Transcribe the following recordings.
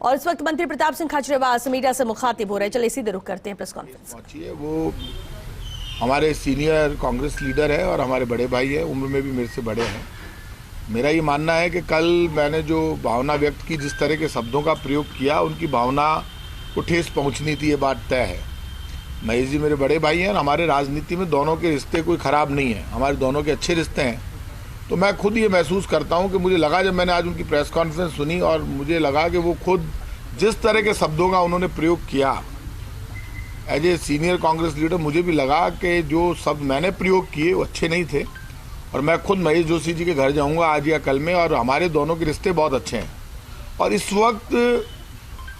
और इस वक्त मंत्री प्रताप सिंह खाचरियावास मीडिया से मुखातिब हो रहे हैं। चलिए सीधे रुख करते हैं प्रेस कॉन्फ्रेंस। पहुंचिए, वो हमारे सीनियर कांग्रेस लीडर है और हमारे बड़े भाई है, उम्र में भी मेरे से बड़े हैं। मेरा ये मानना है कि कल मैंने जो भावना व्यक्त की, जिस तरह के शब्दों का प्रयोग किया, उनकी भावना को ठेस पहुंचनी थी, ये बात तय है। महेश जी मेरे बड़े भाई हैं और हमारे राजनीति में दोनों के रिश्ते कोई ख़राब नहीं है, हमारे दोनों के अच्छे रिश्ते हैं। तो मैं खुद ये महसूस करता हूं कि मुझे लगा, जब मैंने आज उनकी प्रेस कॉन्फ्रेंस सुनी और मुझे लगा कि वो खुद जिस तरह के शब्दों का उन्होंने प्रयोग किया as a senior Congress leader, मुझे भी लगा कि जो शब्द मैंने प्रयोग किए वो अच्छे नहीं थे। और मैं खुद महेश जोशी जी के घर जाऊंगा आज या कल में, और हमारे दोनों के रिश्ते बहुत अच्छे हैं। और इस वक्त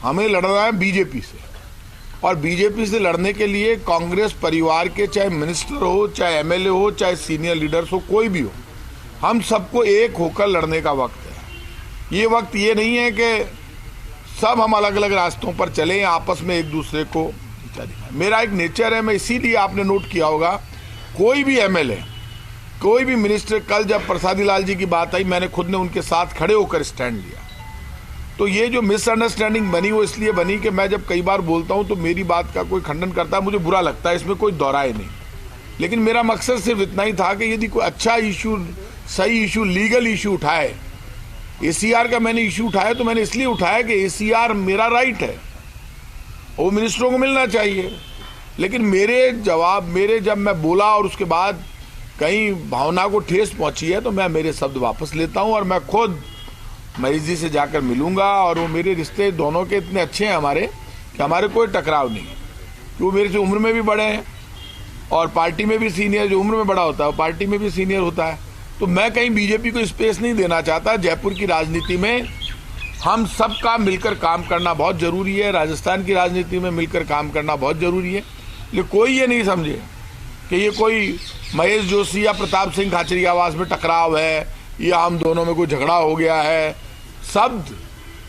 हमें लड़ना है बीजेपी से, और बीजेपी से लड़ने के लिए कांग्रेस परिवार के चाहे मिनिस्टर हो, चाहे एमएलए हो, चाहे सीनियर लीडर्स हो, कोई भी हो, हम सबको एक होकर लड़ने का वक्त है। ये वक्त ये नहीं है कि सब हम अलग अलग रास्तों पर चलें, आपस में एक दूसरे को। मेरा एक नेचर है, मैं इसीलिए आपने नोट किया होगा, कोई भी एमएलए, कोई भी मिनिस्टर, कल जब प्रसादी लाल जी की बात आई, मैंने खुद ने उनके साथ खड़े होकर स्टैंड लिया। तो ये जो मिसअंडरस्टैंडिंग बनी, वो इसलिए बनी कि मैं जब कई बार बोलता हूं तो मेरी बात का कोई खंडन करता है, मुझे बुरा लगता है, इसमें कोई दोहराए नहीं। लेकिन मेरा मकसद सिर्फ इतना ही था कि यदि कोई अच्छा इशू, सही इशू, लीगल इशू उठाए, एसीआर का मैंने इशू उठाया तो मैंने इसलिए उठाया कि एसीआर मेरा राइट है, वो मिनिस्टरों को मिलना चाहिए। लेकिन मेरे जब मैं बोला और उसके बाद कहीं भावना को ठेस पहुंची है, तो मैं मेरे शब्द वापस लेता हूं और मैं खुद महेश जी से जाकर मिलूंगा। और वो मेरे रिश्ते दोनों के इतने अच्छे हैं हमारे कि हमारे कोई टकराव नहीं है, कि वो मेरे से उम्र में भी बड़े हैं और पार्टी में भी सीनियर, जो उम्र में बड़ा होता है वो पार्टी में भी सीनियर होता है। तो मैं कहीं बीजेपी को स्पेस नहीं देना चाहता। जयपुर की राजनीति में हम सबका मिलकर काम करना बहुत जरूरी है, राजस्थान की राजनीति में मिलकर काम करना बहुत जरूरी है। लेकिन कोई ये नहीं समझे कि ये कोई महेश जोशी या प्रताप सिंह खाचरियावास में टकराव है या हम दोनों में कोई झगड़ा हो गया है। शब्द,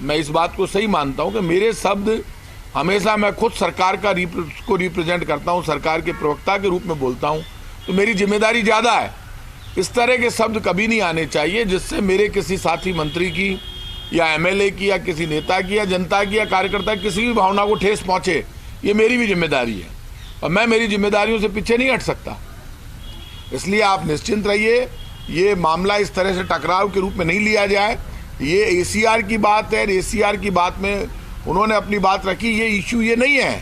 मैं इस बात को सही मानता हूं कि मेरे शब्द हमेशा, मैं खुद सरकार को रिप्रेजेंट करता हूं, सरकार के प्रवक्ता के रूप में बोलता हूं, तो मेरी जिम्मेदारी ज़्यादा है। इस तरह के शब्द कभी नहीं आने चाहिए जिससे मेरे किसी साथी मंत्री की या एमएलए की या किसी नेता की या जनता की या कार्यकर्ता की किसी भी भावना को ठेस पहुंचे। ये मेरी भी जिम्मेदारी है और मैं मेरी जिम्मेदारियों से पीछे नहीं हट सकता। इसलिए आप निश्चिंत रहिए, ये मामला इस तरह से टकराव के रूप में नहीं लिया जाए। ये एसीआर की बात है, एसीआर की बात में उन्होंने अपनी बात रखी। ये इशू ये नहीं है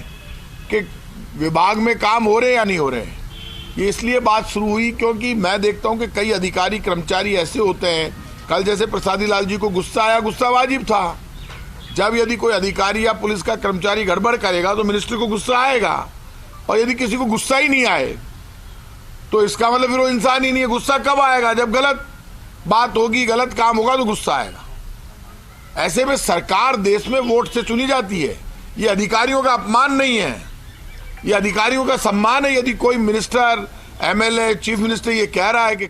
कि विभाग में काम हो रहे हैं या नहीं हो रहे हैं। ये इसलिए बात शुरू हुई क्योंकि मैं देखता हूं कि कई अधिकारी कर्मचारी ऐसे होते हैं, कल जैसे प्रसादी लाल जी को गुस्सा आया, गुस्सा वाजिब था। जब यदि कोई अधिकारी या पुलिस का कर्मचारी गड़बड़ करेगा तो मिनिस्टर को गुस्सा आएगा, और यदि किसी को गुस्सा ही नहीं आए तो इसका मतलब फिर वो इंसान ही नहीं है। गुस्सा कब आएगा? जब गलत बात होगी, गलत काम होगा तो गुस्सा आएगा। ऐसे में सरकार देश में वोट से चुनी जाती है। ये अधिकारियों का अपमान नहीं है, ये अधिकारियों का सम्मान है। यदि कोई मिनिस्टर, एमएलए, चीफ मिनिस्टर ये कह रहा है कि